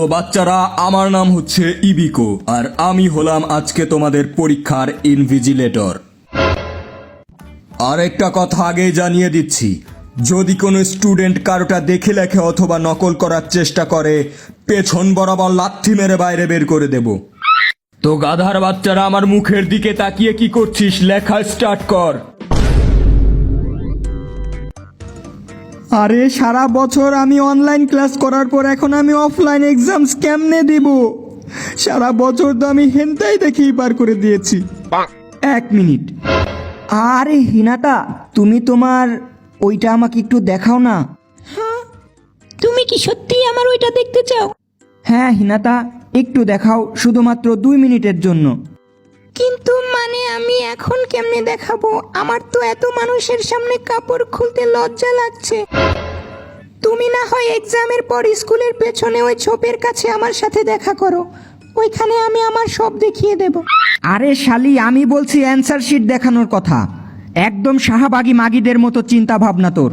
ও বাচ্চারা, আমার নাম হচ্ছে ইবিকো আর আমি হলাম আজকে তোমাদের পরীক্ষার ইনভিজিলেটর। আর একটা কথা আগেই জানিয়ে দিচ্ছি, যদি কোনো স্টুডেন্ট কারোটা দেখে লেখে অথবা নকল করার চেষ্টা করে পেছন বরাবর লাথি মেরে বাইরে বের করে দেব। তো গাধার বাচ্চারা, আমার মুখের দিকে তাকিয়ে কি করছিস? লেখা স্টার্ট কর। আরে সারা বছর আমি অনলাইন ক্লাস করার পর এখন আমি অফলাইন এক্সামস কেমনে দিব? সারা বছর তো আমি হেনতাই দেখেই পার করে দিয়েছি। 1 মিনিট। আরে হিনাতা, তুমি তোমার ওইটা আমাকে একটু দেখাও না। তুমি কি সত্যিই আমার ওইটা দেখতে চাও? হ্যাঁ হিনাতা, একটু দেখাও, শুধুমাত্র 2 মিনিটের জন্য। কিন্তু মানে আমি এখন কেমনে দেখাবো? আমার তো এত মানুষের সামনে কাপড় খুলতে লজ্জা লাগছে। তুমি না হয় এক্সামের পর স্কুলের পেছনে ওই ছোপের কাছে আমার সাথে দেখা করো, ওইখানে আমি আমার সব দেখিয়ে দেব। আরে শালি, আমি বলছি অ্যান্সার শিট দেখানোর কথা। একদম শাহবাগী মাগিদের মতো চিন্তা ভাবনা তোর।